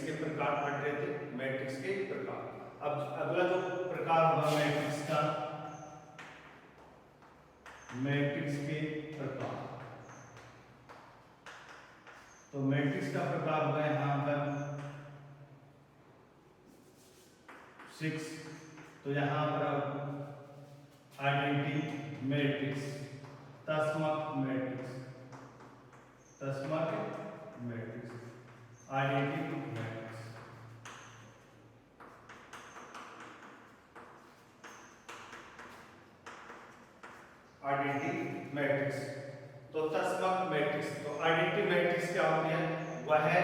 के प्रकार पढ़ रहे थे, मैट्रिक्स के प्रकार। अब अगला जो प्रकार होगा मैट्रिक्स का, मैट्रिक्स के प्रकार। तो मैट्रिक्स का प्रकार होगा यहां पर 6। तो यहां पर आइडेंटिटी मैट्रिक्स, तस्मक मैट्रिक्स, तस्मक matrix, identity matrix. Identity matrix, तो तस्मक मैट्रिक्स। तो आइडेंटिटी मैट्रिक्स क्या होती है? वह है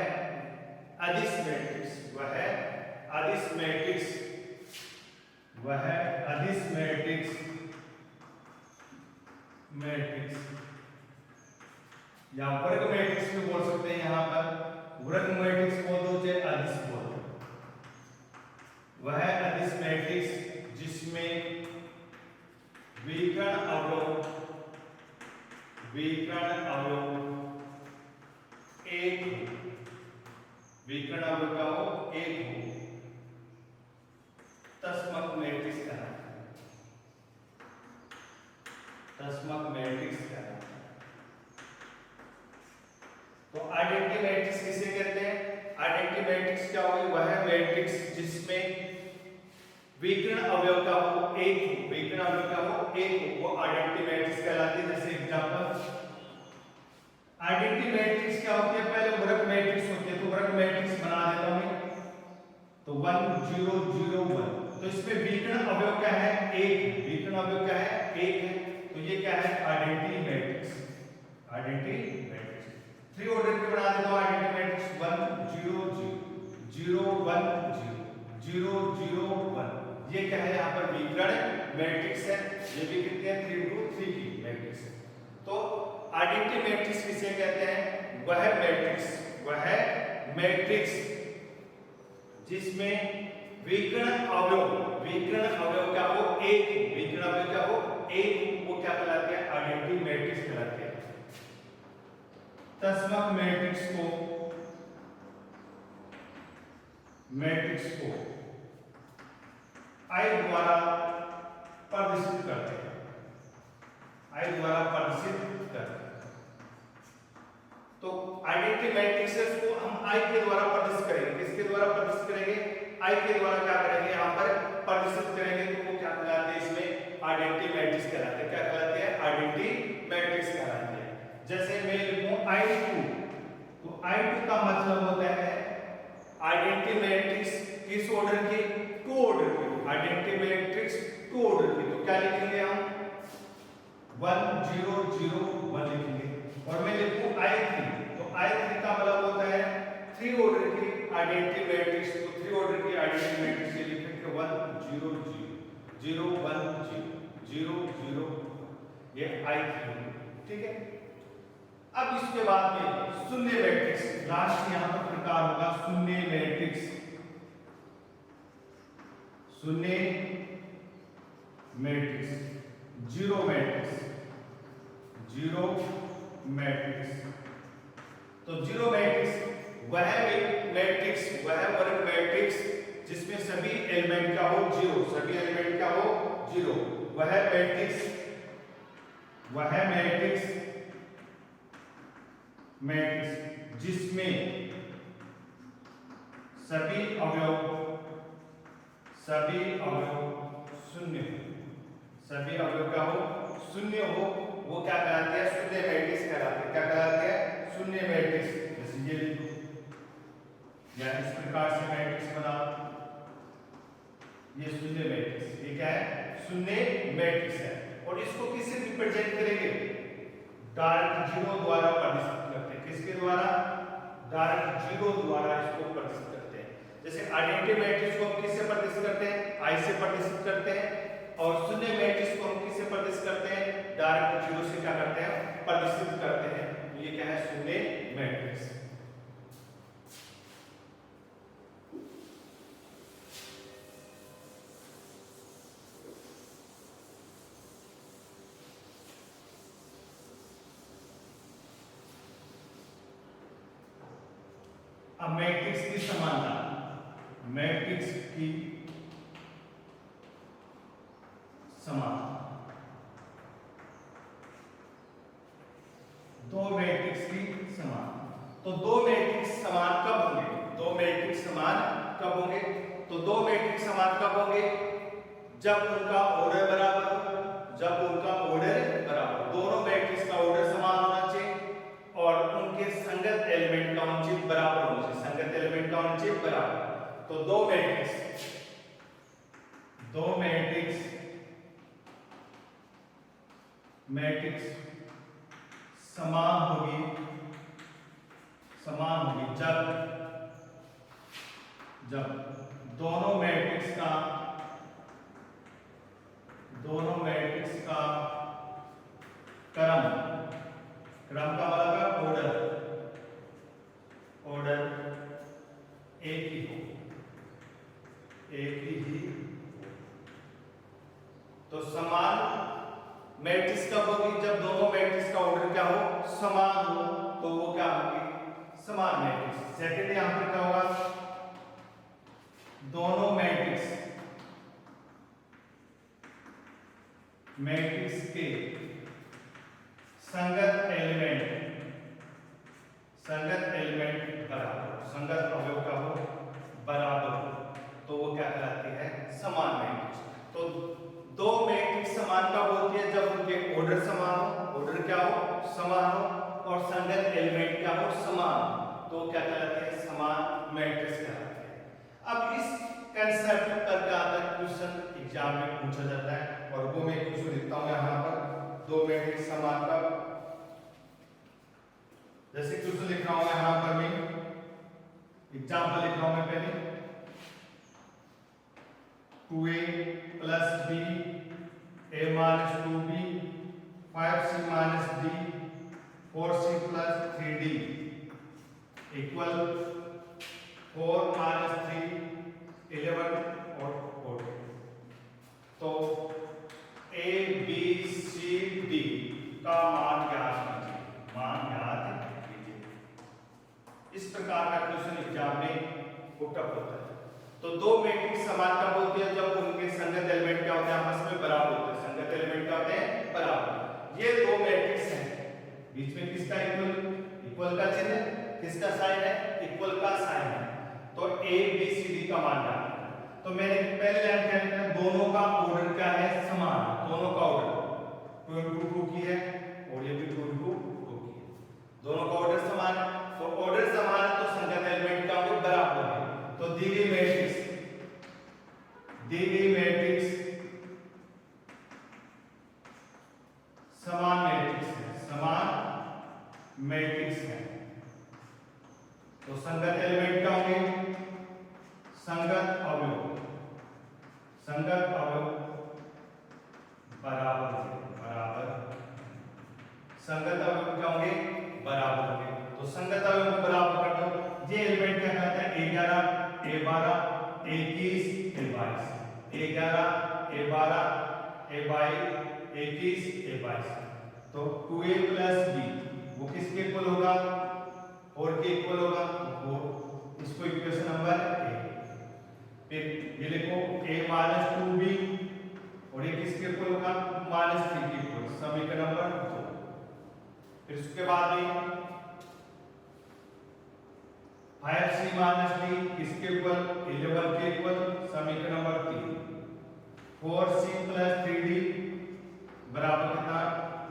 अदिश मैट्रिक्स, वह है अदिश मैट्रिक्स, वह है अदिश मैट्रिक्स, मैट्रिक्स या वर्ग मैट्रिक्स भी बोल सकते हैं। यहां पर वर्ग मैट्रिक्स बोल दो चाहे अदिश बोल दो, वह है अदिश मैट्रिक्स जिसमें विकर्ण अवयव, विकर्ण अवयव एक हो, विकर्ण अवयव का हो एक हो, तस्मक मैट्रिक्स कहलाता है, तस्मक मैट्रिक्स कहलाता है। तो आइडेंटिटी मैट्रिक्स किसे कहते हैं? आइडेंटिटी मैट्रिक्स क्या होगी? वह है मैट्रिक्स जिसमें विकर्ण अवयव का हो एक हो, विकर्ण अवयव का हो एक हो, वो आइडेंटिटी मैट्रिक्स कहलाती है। जैसे एग्जांपल, आइडेंटिटी मैट्रिक्स क्या होती है? पहले वर्ग मैट्रिक्स होती है, तो वर्ग मैट्रिक्स बना देता हूं मैं। तो 1 0 0 1, तो इसमें विकर्ण अवयव क्या है? एक। विकर्ण अवयव क्या है? एक है। तो ये क्या है? Identity matrix, identity matrix. 3 order के बना देता हूं आइडेंटिटी मैट्रिक्स, 1 0 0 0 1 0 0 0 1। ये क्या है? यहाँ पर विकर्ण मैट्रिक्स है। ये भी कितने हैं? 3 into 3 की मैट्रिक्स है। तो आइडेंटिटी मैट्रिक्स किसे कहते हैं? वह मैट्रिक्स, वह मैट्रिक्स जिसमें विकर्ण अवयव, विकर्ण अवयव क्या हो एक, विकर्ण अवयव क्या हो एक, वो क्या कहलाती है? आइडेंटिटी मैट्रिक्स कहलाती है। तस्मक मैट्रिक्स को, मैट्रिक्स को I द्वारा प्रदर्शित करते हैं, I द्वारा प्रदर्शित करते हैं। तो आइडेंटिटी मैट्रिक्स को हम I के द्वारा प्रदर्शित करेंगे। किसके द्वारा प्रदर्शित करेंगे? I के द्वारा क्या करेंगे? यहाँ पर प्रदर्शित करेंगे। तो वो क्या कहलाते हैं? इसमें आइडेंटिटी मैट्रिक्स कहलाते हैं। क्या कहलाते हैं? आइडेंटिटी मैट्रिक्स कहलाते हैं। जैसे मैं लिखूं I2, तो I2 का मतलब होता है आइडेंटिटी मैट्रिक्स किस ऑर्डर की? 2 ऑर्डर की। आइडेंटिटी मैट्रिक्स 2 ऑर्डर की। तो क्या लिखेंगे हम? 1 0 0 1 लिखेंगे। और मैं लिखूं I3, तो I3 का मतलब होता है 3 ऑर्डर की आइडेंटिटी मैट्रिक्स। तो 3 ऑर्डर की आइडेंटिटी मैट्रिक्स ये लिखेंगे 1 0 0 0 1 0 0 0, ये I3। ठीक है। अब इसके बाद में शून्य मैट्रिक्स, लास्ट यहां पर प्रकार होगा शून्य मैट्रिक्स, शून्य matrix, zero matrix, zero matrix. तो जीरो मैट्रिक्स वह मैट्रिक्स, वह वर्ग मैट्रिक्स जिसमें सभी एलिमेंट का हो जीरो, सभी एलिमेंट का हो जीरो, वह मैट्रिक्स, वह मैट्रिक्स, मैट्रिक्स जिसमें सभी अवयव, सभी अवयव शून्य, सभी अवयव का हो शून्य हो, वो क्या कहलाते हैं? शून्य मैट्रिक्स कहलाते हैं। क्या कहलाते हैं? शून्य मैट्रिक्स। जैसे ये लिखो या इस प्रकार से मैट्रिक्स बना, ये शून्य मैट्रिक्स, ये क्या है? शून्य मैट्रिक्स है। और इसको किससे रिप्रेजेंट करेंगे? डायरेक्ट जीरो द्वारा प्रदर्शित करते हैं। किसके द्वारा? डायरेक्ट जीरो द्वारा इसको प्रदर्शित करते हैं। जैसे आइडेंटिटी मैट्रिक्स को हम किससे प्रदर्शित करते हैं? I से प्रदर्शित करते हैं। और शून्य मैट्रिक्स को हम किससे प्रदर्शित करते हैं? डायरेक्ट जीरो से क्या करते हैं? प्रदर्शित करते हैं। तो ये क्या है? शून्य मैट्रिक्स। अब मैट्रिक्स की समानता, मैट्रिक्स की समानता, दो मैट्रिक्स की समान। तो दो मैट्रिक्स समान कब होंगे? दो मैट्रिक्स समान कब होंगे? तो दो मैट्रिक्स समान कब होंगे? जब उनका ऑर्डर बराबर हो, जब उनका ऑर्डर बराबर हो। दोनों मैट्रिक्स का ऑर्डर समान होना चाहिए और उनके संगत एलिमेंट का अनुचित बराबर होना चाहिए, संगत एलिमेंट का अनुचित बराबर। तो दो मैट्रिक्स समान होगी जब दोनों मैट्रिक्स का क्रम का मतलब ऑर्डर एक ही हो, तो समान मैट्रिक्स कब होगी? जब दोनों मैट्रिक्स का ऑर्डर क्या हो? समान हो, तो वो क्या होगी? समान मैट्रिक्स। सेकंड यहां पर क्या होगा? दोनों मैट्रिक्स के संगत एलिमेंट बराबर, संगत अवयव का हो बराबर हो, तो वो क्या कहलाती है? समान मैट्रिक्स। तो दो मैट्रिक्स समान कब होती है? जब उनके ऑर्डर समान हो, ऑर्डर क्या हो? समान हो, और संगत एलिमेंट क्या हो? समान, तो क्या कहलाती है? समान मैट्रिक्स कहलाती है। अब इस कंसेप्ट पर क्या आता है? क्वेश्चन एग्जाम में पूछा जाता है, और वो मैं क्वेश्चन लिखता हूं यहां पर। दो मैट्रिक्स समान कब, जैसे क्वेश्चन लिख रहा हूं यहां पर मैं, एग्जांपल लिख रहा हूं मैं पहले 2a plus b a minus 2b 5c minus d 4c plus 3d equal 4 minus 3 11 और 4। तो a b c d का मान ज्ञात कीजिए। इस प्रकार का क्वेश्चन एग्जाम में पुटअप होता है। तो दो मैट्रिक्स समान कब होती है? जब उनके संगत एलिमेंट क्या होते हैं? आपस में बराबर होते हैं। संगत एलिमेंट क्या होते हैं? बराबर। ये दो मैट्रिक्स हैं, बीच में किसका इक्वल का चिन्ह है, किसका साइन है? इक्वल का साइन है। तो a b c d का मान क्या है? तो मैंने पहले लाइन क्या लिखा है? दोनों का ऑर्डर क्या है? समान। दोनों का ऑर्डर 2 into 2 की है, और ये भी 2 into 2 की है। दोनों का ऑर्डर समान है, तो ऑर्डर समान है तो संगत एलिमेंट का भी बराबर है। तो दी गई मैट्रिक्स समान मैट्रिक्स है, तो संगत एलिमेंट क्या होंगे? संगत अवयव बराबर, संगत अवयव क्या होंगे? बराबर होंगे। तो संगत अवयव को बराबर कर दो। ये एलिमेंट क्या कहते हैं? a11 a12 a21 a22, a11 a12 a22 21 a22। तो 2a plus b वो किसके इक्वल होगा? 4 के इक्वल होगा, तो 4, इसको इक्वेशन नंबर 1। फिर ये लिखो a minus 2b, और ये किसके इक्वल होगा? -3 के इक्वल, समीकरण नंबर 2। फिर उसके बाद में 5c minus d किसके इक्वल? 11 के इक्वल, समीकरण नंबर 3। 4c plus 3d बराबर कितना?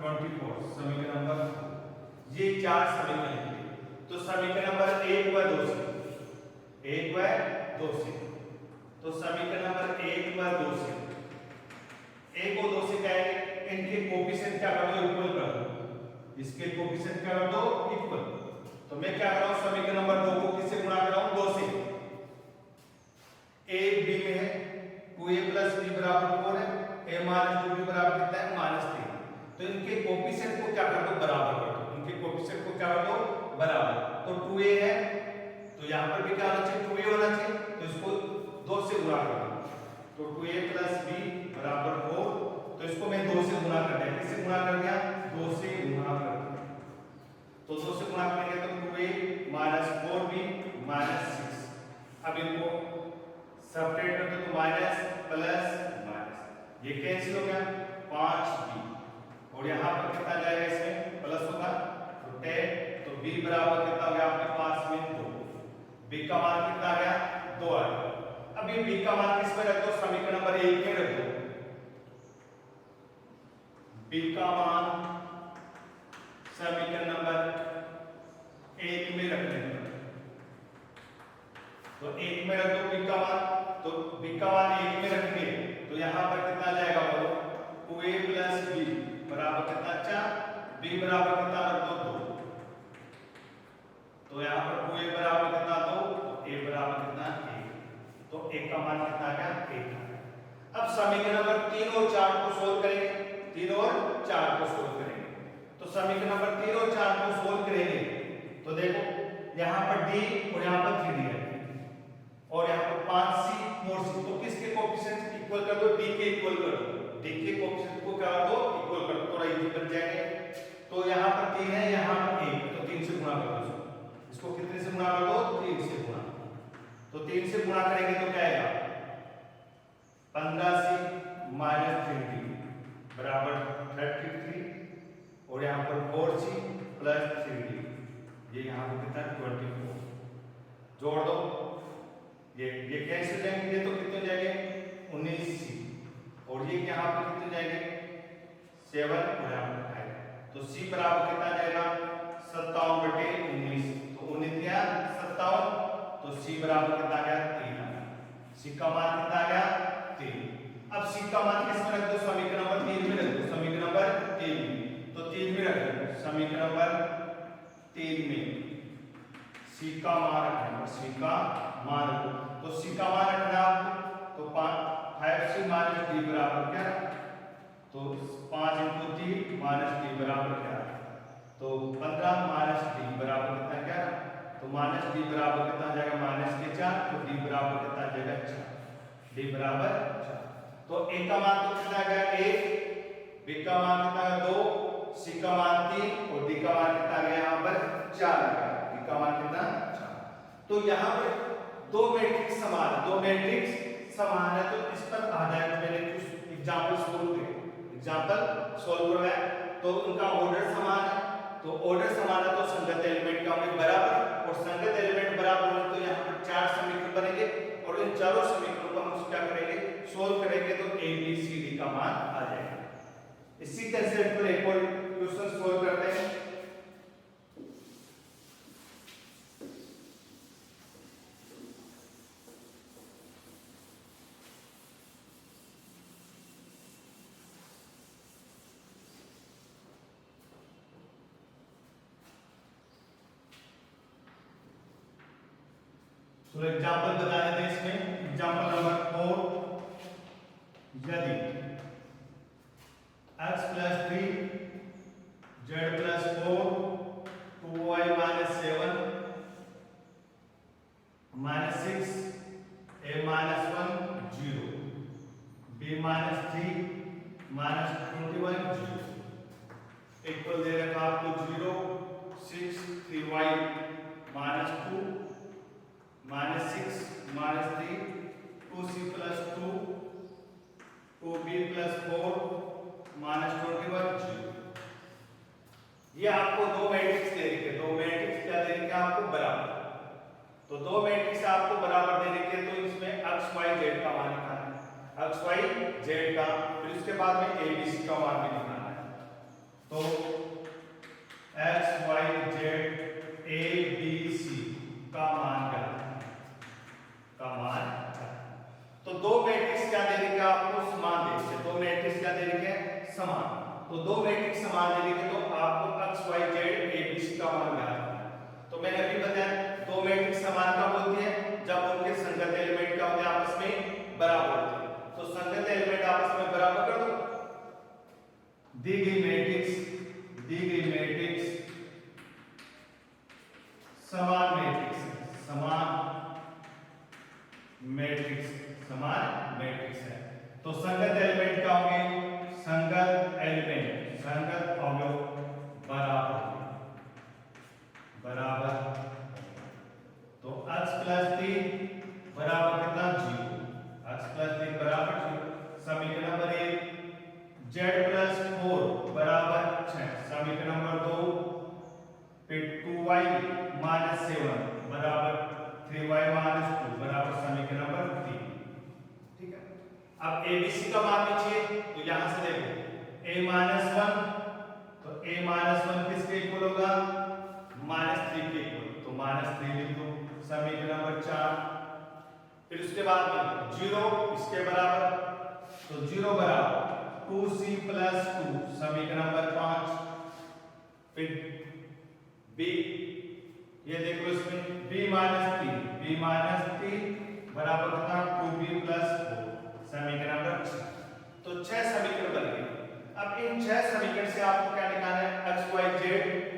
24, समीकरण नंबर 4। ये चार समीकरण हैं। तो समीकरण नंबर 1 व 2 से, तो समीकरण नंबर 1 व 2 से, 1 और 2 से क्या है? इनके कोएफिशिएंट क्या कर दो? इक्वल कर दो। इसके कोएफिशिएंट क्या कर दो? इक्वल। तो मैं क्या कर रहा हूं? समीकरण नंबर 2 को किससे गुणा कर रहा हूं? 2 से। a b में है 2a plus b बराबर 4 है, a minus 2b बराबर कितना है? -3। तो इनके कोएफिशिएंट को क्या कर दो? बराबर कर दो। इनके कोएफिशिएंट को क्या कर दो? बराबर। तो 2a है, तो यहां पर भी क्या होना चाहिए? 2a होना चाहिए, तो इसको 2 से गुणा कर दो। तो 2a plus b बराबर 4, तो इसको मैं 2 से गुणा कर दिया। किससे गुणा कर दिया? 2 से गुणा कर दिया। तो 2 से गुणा करेंगे तो 2a minus 4b minus अब इनको सेपरेट कर दो तो माइनस प्लस माइनस, ये कैंसिल हो गया 5b, और यहाँ पर कितना जाएगा इसमें प्लस होगा तो 10, तो b बराबर कितना हो गया आपके पास में 2, b का मान कितना आ गया 2 आ गया। अब ये b का मान किस में रख दो, समीकरण नंबर 1 में रख दो, b का मान समीकरण नंबर 1 में रखने पर, तो 1 में रख दो b का मान, तो b का मान 1 में रखेंगे तो यहाँ पर कितना जाएगा बोलो 2a प्लस b बराबर कितना 4, b बराबर कितना रख दो 2, तो यहाँ पर 2a बराबर कितना 2, तो a बराबर कितना 1, तो a का मान कितना आ गया 1। अब समीकरण नंबर 3 और 4 को सोल्व करेंगे, 3 और 4 को सोल्व करेंगे, तो समीकरण नंबर 3 और 4 को सोल्व करेंगे तो देखो यहाँ पर d और यहाँ पर 3d है और यहाँ पर 5c 4c, तो किसके कोएफिशिएंट इक्वल कर दो, d के इक्वल कर दो, d के कोएफिशिएंट को क्या कर दो इक्वल कर दो, थोड़ा इजी बन जाएंगे। तो यहाँ पर 3 है, यहाँ पर 1, तो 3 से गुणा कर दो इसको, कितने से गुणा कर दो 3 से गुणा, तो 3 से गुणा करेंगे तो क्या आएगा 15c माइनस 3d बराबर 33, और यहाँ पर 4c प्लस 3d, ये यहाँ पर कितना 24, जोड़ दो ये कैंसिल जाएंगे तो कितने हो जाएंगे 19c, और ये यहाँ पर कितने जाएंगे 7 और यहाँ पर 5, तो c बराबर कितना जाएगा 57/19, तो 19 या 57, तो c बराबर कितना आ गया 3 आ गया, c का मान कितना आ गया 3। अब c का मान किस में रख दो, समीकरण नंबर 3 में रख दो, समीकरण नंबर 3 में, तो 3 में रख दो, समीकरण नंबर 3 में c का मान रखना, c का मान रखो, तो c का मान रखना आपको, तो 5c माइनस d बराबर क्या, तो 5 × 3 माइनस d बराबर क्या, तो 15 माइनस d बराबर कितना क्या, तो माइनस d बराबर कितना आ जाएगा माइनस के 4, तो d बराबर कितना आ जाएगा 4, d बराबर 4, तो a का मान तो कितना आ गया 1, b का मान कितना आ गया 2, c का मान 3 और d का मान कितना आ गया यहाँ पर 4 आ गया, d का मान कितना 4। तो यहाँ पर दो मैट्रिक्स समान है, दो मैट्रिक्स समान है, तो इस पर आधारित मैंने कुछ एग्जांपल सोल्व किए, एग्जांपल सोल्व करवाया, तो उनका ऑर्डर समान है, तो ऑर्डर समान है तो संगत एलिमेंट का होंगे बराबर, और संगत एलिमेंट बराबर होंगे तो यहाँ पर 4 समीकरण बनेंगे, और इन चारों समीकरणों को हम क्या करेंगे सोल्व करेंगे तो a b c d का मान आ जाएगा। इसी कंसेप्ट पर एक और क्वेश्चन सोल्व करते हैं। तो एग्जांपल बता देते हैं इसमें, एग्जांपल नंबर 4, यदि x + 3 z + 4 2y - 7 -6 a - 1 0 b - 3 -21 0 equal दे रखा आपको 0 6 3y - 2 -6 -3 2c + 2 2b + 4 -21 0। ये आपको दो मैट्रिक्स दे रखे, दो मैट्रिक्स क्या दे रखे आपको बराबर, तो दो मैट्रिक्स आपको बराबर दे रखे, तो इसमें x y z का मान निकालना है, x y z का, फिर उसके बाद में a b c का मान भी निकालना है, तो x y z a b c का मान क्या का मान, तो दो मैट्रिक्स क्या दे रखे आपको समान दे रखे, दो मैट्रिक्स क्या दे रखे समान, तो दो मैट्रिक्स समान दे रखे तो आपको x y z a b c का मान निकालना है। तो मैंने अभी बताया दो मैट्रिक्स समान कब होती है, जब उनके संगत एलिमेंट क्या होते हैं आपस में बराबर होते हैं, तो संगत एलिमेंट आपस में बराबर कर दो, दी गई मैट्रिक्स समान मैट्रिक्स है, तो संगत एलिमेंट क्या होंगे, संगत अवयव बराबर, तो x + 3 बराबर कितना 0, x प्लस 3 बराबर 0। समीकरण नंबर 1 z प्लस 4 बराबर 6। समीकरण नंबर 2 फिर 2y माइनस 7 बराबर 3y माइनस 2 बराबर समीकरण नंबर 3। ठीक है, अब abc का मान लीजिए, तो यहां से देखो a माइनस 1, तो a माइनस 1 किसके इक्वल होगा, -3 के इक्वल, तो -3 लिख दो समीकरण नंबर 4। फिर उसके बाद में 0 इसके बराबर, तो 0 बराबर 2c प्लस 2 समीकरण नंबर 5। फिर b, ये देखो इसमें b माइनस 3 बराबर कितना 2b प्लस 4 समीकरण नंबर 6। तो 6 समीकरण बन गए। अब इन 6 समीकरण से आपको क्या निकालना है, x y z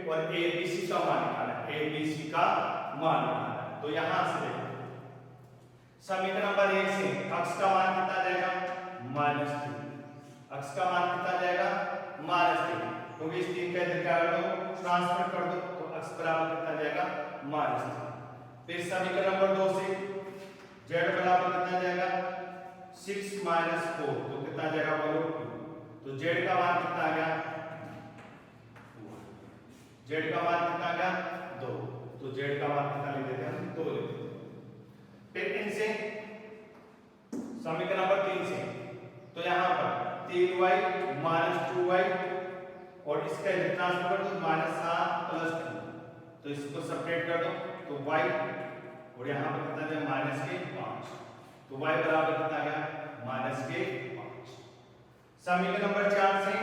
और a b c का मान निकालना है, a b c का मान निकालना है। तो यहां से देखो समीकरण नंबर 1 से x का मान कितना जाएगा, -3, x का मान कितना जाएगा, -3, क्योंकि इस 3 का इधर क्या कर दो, ट्रांसफर कर दो, तो x बराबर कितना जाएगा, -3। फिर समीकरण नंबर 2 से z बराबर कितना जाएगा, 6 माइनस 4, तो कितना जाएगा बोलो 2, तो z का मान कितना आ गया, z का मान कितना आ गया 2, तो z का मान कितना लिख देते हैं हम, 2 लिख देते हैं। फिर इनसे समीकरण नंबर 3 से, तो यहां पर 3y माइनस 2y और इसका इधर ट्रांसफर कर दो, -7 प्लस 2, तो इसको सेपरेट कर दो, तो y और यहां पर कितना है -5, तो y बराबर कितना आ गया, -5। समीकरण नंबर 4 से,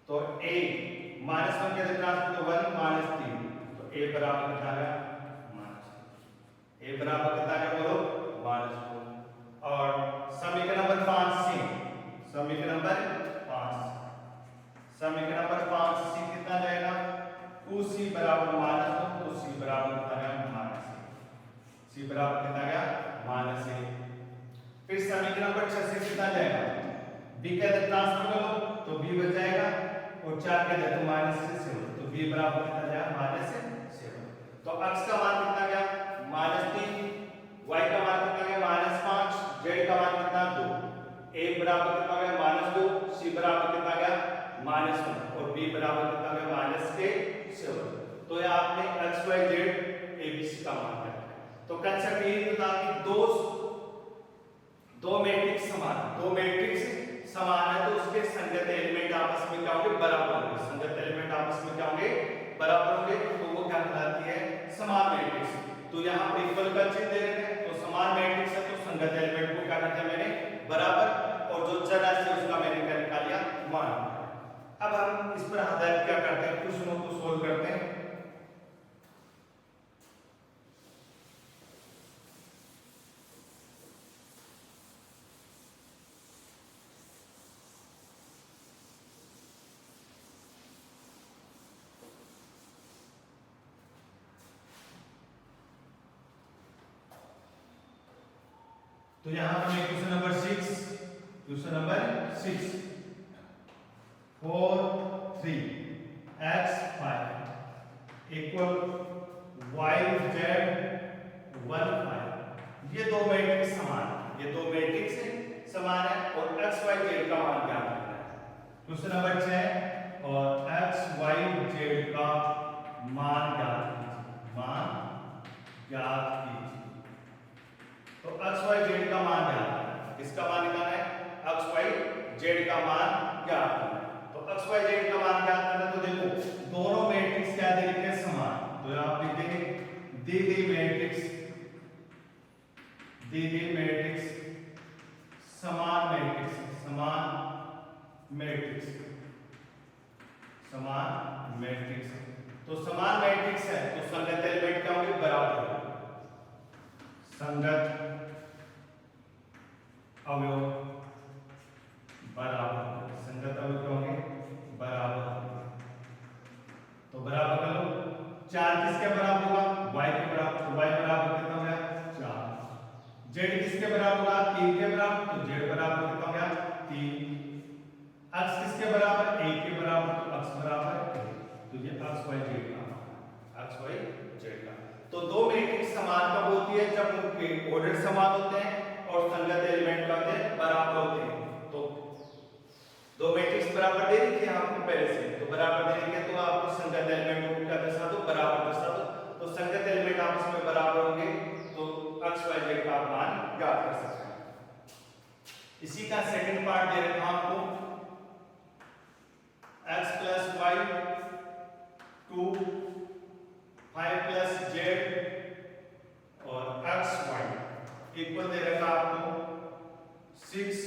तो a -1 के इधर ट्रांसफर, तो 1 -3, तो a बराबर कितना आ गया, a बराबर कितना है बोलो, -4। और समीकरण नंबर 5 से, समीकरण नंबर 5 से कितना जाएगा, 2c बराबर -2, तो c बराबर कितना गया, -c बराबर कितना गया, -1। फिर समीकरण नंबर 6 से कितना जाएगा, b का इधर ट्रांसफर करो, तो b बच जाएगा, और 4 के इधर -7, तो b बराबर कितना जाएगा, -7। तो x का मान कितना गया, -3, y का मान कितना गया, -5, z का मान कितना 2, a बराबर कितना गया, -2, c बराबर कितना गया, -1, और b बराबर कितना गया, -7। तो ये आपने x y z a b c का मान किया। तो कंसेप्ट ये था कि दो मैट्रिक्स समान है, तो उसके संगत एलिमेंट आपस में क्या होंगे, बराबर होंगे। संगत एलिमेंट आपस में क्या होंगे, बराबर होंगे, तो वो क्या कहलाती है, समान मैट्रिक्स। तो यहाँ पर इक्वल का चिन्ह दे रहे हैं, तो समान मैट्रिक्स है, तो संगत एलिमेंट को क्या करते हैं मैंने, बराबर, और जो चर राशि है उसका मैंने क्या निकाल लिया, मान। अब हम इस पर आधारित क्या करते हैं, क्वेश्चनों को सोल्व करते हैं। तो यहां पर मैं question number 6 4 3 x 5 equal y z 1 5, ये दो मैट्रिक्स समान है, और x y z का मान ज्ञात करना है। क्वेश्चन नंबर 6, और x y z का मान ज्ञात कीजिए। तो x y z का मान ज्ञात करना है, किसका मान निकालना है, x y z का मान ज्ञात करना है। तो x y z का मान ज्ञात करना है, तो देखो दोनों मैट्रिक्स क्या दे रखे हैं, समान, तो आप लिखेंगे दी गई मैट्रिक्स समान मैट्रिक्स। तो समान मैट्रिक्स है, तो संगत एलिमेंट क्या होंगे, बराबर होंगे। संगत अवयव बराबर होंगे, तो बराबर कर लो। 4 किसके बराबर होगा, y के बराबर, तो y बराबर कितना हो गया, 4। z किसके बराबर होगा, 3 के बराबर, तो z बराबर कितना हो गया, 3। x किसके बराबर, 1 के बराबर, तो x बराबर 1, तो ये x y z का। तो दो मैट्रिक्स समान कब होती है, उनके ऑर्डर समान होते हैं और संगत एलिमेंट का होते हैं बराबर होते हैं। तो दो मैट्रिक्स बराबर दे रखी है आपको पहले से, तो बराबर दे रखी है तो आपको संगत एलिमेंट को क्या दर्शा दो, बराबर दर्शा दो। तो संगत एलिमेंट आपस में बराबर होंगे तो x y z का मान ज्ञात कर सकते हैं। इसी का सेकंड पार्ट दे रखा आपको x plus y 2 5 plus z और x y इक्वल दे रखा आपको 6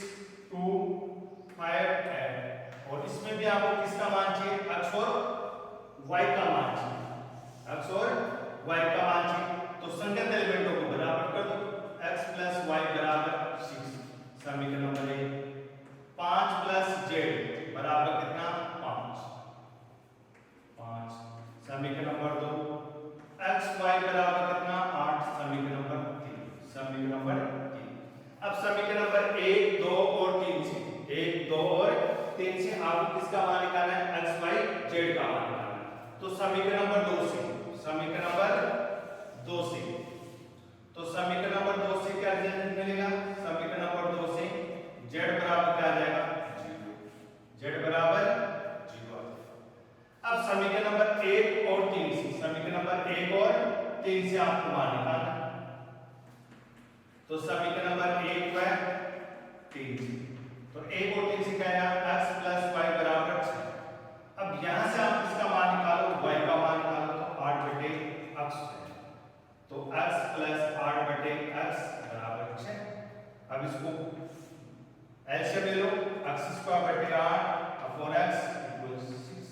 2 5 8 और इसमें भी आपको किसका मान चाहिए, x और y का मान चाहिए, x और y का मान चाहिए। तो संगत एलिमेंटों को बराबर कर दो, x plus y बराबर 6 समीकरण नंबर 1, 5 plus z बराबर कितना 5 समीकरण नंबर 2, x y बराबर कितना 8 समीकरण नंबर 3 समीकरण नंबर 3। अब समीकरण नंबर 1 2 और 3 से 1 2 और 3 से आपको किसका मान निकालना है, x y z का मान निकालना है। तो समीकरण नंबर 2 से समीकरण नंबर 2 से तो समीकरण नंबर 2 से क्या मिलेगा, समीकरण नंबर 2 से z बराबर क्या आ जाएगा 0, z बराबर 0। अब समीकरण नंबर 1 और 3 से समीकरण नंबर 1 और 3 से आपको मान निकालना है। तो समीकरण नंबर 1 व 3 से तो 1 और 3 से क्या है x plus y बराबर 6। अब यहां से आप इसका मान निकालो, y का मान निकालो तो 8 बटे x तो x plus 8 बटे x बराबर 6। अब इसको एलसीएम ले लो, x स्क्वायर बटे 8 अपॉन x इक्वल 6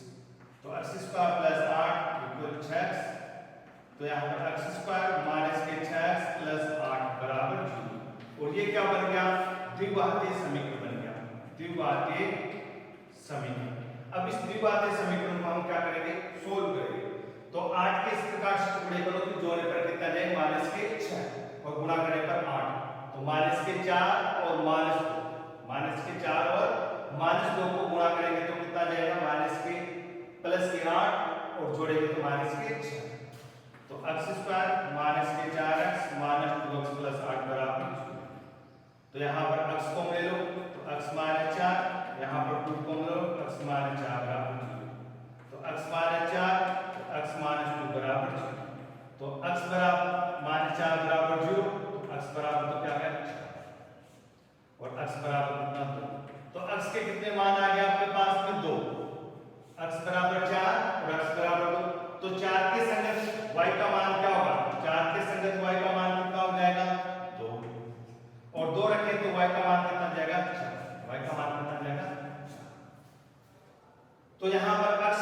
तो x square plus 8 equal 6x। तो यहाँ पर x स्क्वायर माइनस के 6x प्लस 8 बराबर 0 और ये क्या बन गया, द्विघातीय समीकरण बन गया, द्विघातीय समीकरण। अब इस द्विघातीय समीकरण को हम क्या करेंगे, सोल्व करेंगे। तो 8 के इस प्रकार से टुकड़े करो तो जोड़ने पर कितना जाएगा माइनस के 6 और गुणा करने पर 8 तो माइनस के 4 और माइनस 2 माइनस के 4 और माइनस 2 को गुणा करेंगे तो कितना जाएगा माइनस के प्लस के 8 और जोड़ेंगे तो माइनस के 6 तो x स्क्वायर माइनस के 4x माइनस 2x प्लस 8 बराबर 0। तो यहाँ पर x को ले लो तो x माइनस 4, यहाँ पर 2 को ले लो x माइनस 4 बराबर 0 तो x माइनस 4 तो x माइनस 2 बराबर 0 तो x बराबर माइनस 4 बराबर 0 तो x बराबर तो क्या है और x बराबर कितना 2 तो x के कितने मान आ गए आपके पास में 2, x बराबर 4 और x बराबर 2 तो 4 के संगत y का मान क्या होगा, 4 के संगत y का मान कितना हो जाएगा 2 और 2 रखें तो y का मान कितना जाएगा 4, y का मान कितना जाएगा 4। तो यहाँ पर x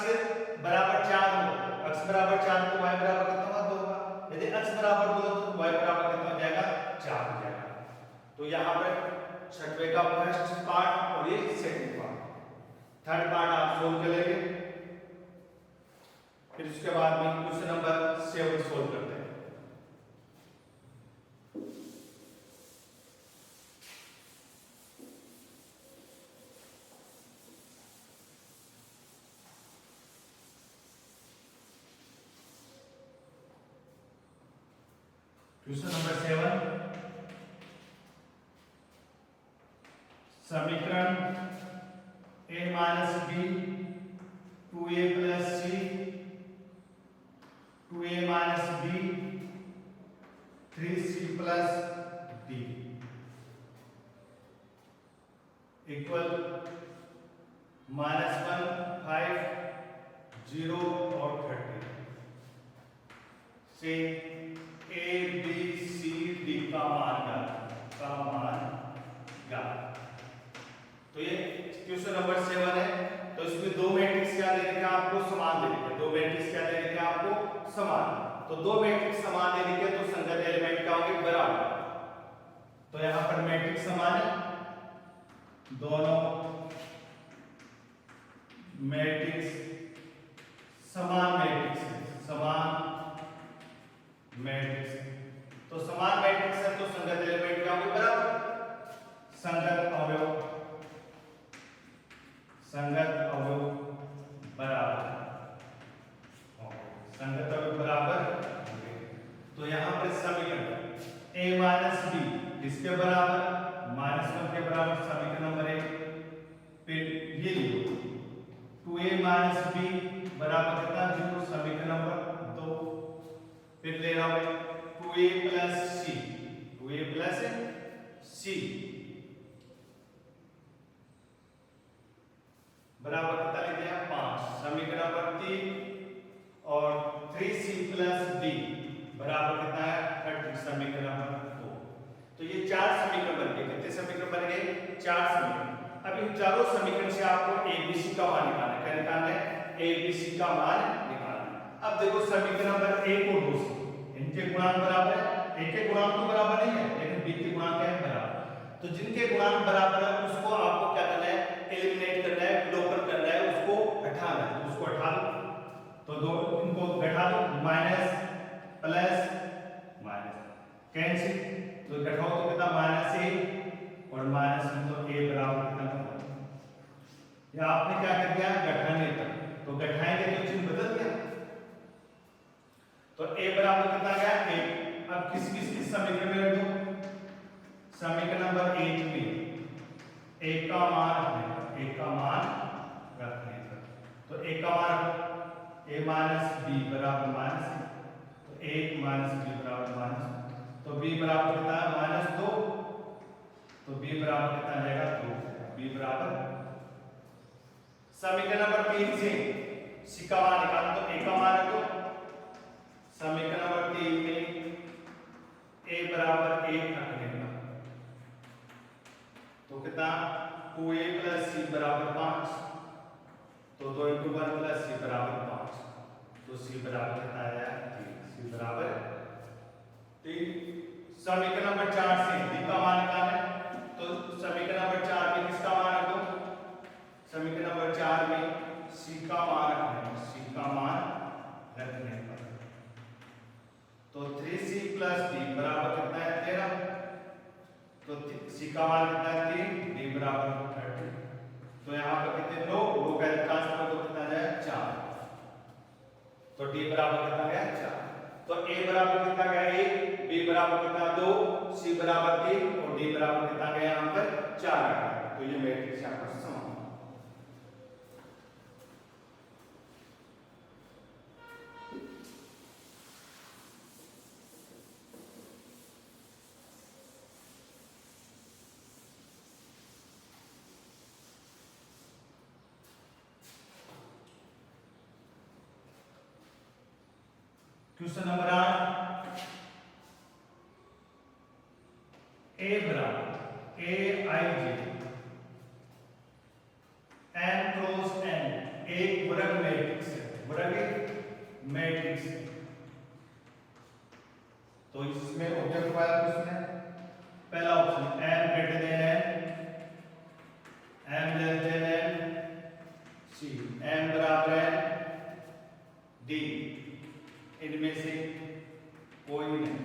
बराबर 4 हो, x बराबर 4 तो y बराबर कितना होगा 2 होगा, यदि x बराबर 2 तो y बराबर कितना हो जाएगा 4 हो जाएगा। तो यहाँ पर छठवें का फर्स्ट पार्ट और ये सेकंड पार्ट, थर्ड पार्ट आप सोल्व कर लेंगे। फिर उसके बाद में क्वेश्चन नंबर 7 सोल्व करते हैं। क्वेश्चन नंबर 7 समीकरण a minus b 2a plus c 2a minus b 3c plus d equal -1 5 0 और 30 से a b c d का मान ज्ञात। तो ये क्वेश्चन नंबर 7 है। तो इसमें दो मैट्रिक्स क्या दे रखे हैं आपको, समान दे रखे हैं। दो मैट्रिक्स क्या दे रखे हैं आपको, समान। तो दो मैट्रिक्स समान दे रखे हैं तो संगत एलिमेंट क्या होंगे, बराबर। तो यहां पर मैट्रिक्स समान है, दोनों मैट्रिक्स समान मैट्रिक्स है, समान मैट्रिक्स है। तो समान मैट्रिक्स है तो संगत एलिमेंट क्या होंगे, बराबर। संगत अवयव बराबर, संगत अवयव बराबर। तो यहां पर समीकरण a माइनस b किसके बराबर, -1 के बराबर, समीकरण नंबर 1। फिर ये लिखो 2a माइनस b बराबर कितना, 0, समीकरण नंबर 2। फिर ले रहा हूं 2a plus c, 2a plus c बराबर कितना लिख दिया, 5, समीकरण नंबर 3। और 3c प्लस d बराबर कितना है, 30, समीकरण नंबर 2। तो ये 4 समीकरण बन गए। कितने समीकरण बन गए, 4 समीकरण। अब इन चारों समीकरण से आपको abc का मान निकालना है। क्या निकालना है, abc का मान निकालना है। अब देखो समीकरण नंबर 1 और 2 से इनके गुणांक बराबर है, एक के गुणांक तो बराबर नहीं है लेकिन b के गुणांक है बराबर। तो जिनके गुणांक बराबर है उसको आपको क्या करना है, एलिमिनेट करना है, लोकल करना है, उसको घटाना है। तो उसको हटा दो, तो दो इनको घटा दो, माइनस प्लस माइनस कैंसिल, तो घटाओ तो कितना, -a और माइनस, तो a बराबर कितना, या आपने क्या कर दिया, घटाने तक, तो घटाएंगे तो चिन्ह बदल गया, तो a बराबर कितना गया, 1। अब किस समीकरण में रख दो, समीकरण नंबर 1 में a का मान रखने पर, a का मान रखने पर, तो a का मान a माइनस b बराबर माइनस, तो 1 माइनस b बराबर माइनस, तो b बराबर कितना है, -2, तो b बराबर कितना जाएगा, 2, b बराबर। समीकरण नंबर 3 से c का मान निकालना, तो a का मान रखो, समीकरण नंबर 3 में a बराबर 1 रखने का, तो कितना, 2a प्लस c बराबर 5, तो 2 × 1 प्लस c बराबर 5, तो c बराबर कितना आया, 3, c बराबर 3। समीकरण नंबर 4 से d का मान निकालना है, तो समीकरण नंबर 4 में किसका मान रखो, समीकरण नंबर 4 में c का मान रखना है, c का मान रखने पर, तो 3c प्लस d बराबर कितना है, 13, तो c का मान कितना है, 3, d बराबर 30, तो यहाँ पर कितने लोग का ट्रांसफर तो कितना जाए, 4, तो d बराबर कितना गया, 4। तो a बराबर कितना गया, 1, b बराबर कितना, 2, c बराबर 3 और d बराबर कितना गया, यहाँ पर 4 आ गया। तो ये मैट्रिक्स यहाँ पर समान। क्वेश्चन नंबर 8, a बराबर aij n क्रॉस n एक वर्ग मैट्रिक्स है, वर्ग मैट्रिक्स है। तो इसमें ऑब्जेक्ट वाला क्वेश्चन है, पहला option m greater than n, m less than n, c, m बराबर है d, इनमें से कोई नहीं।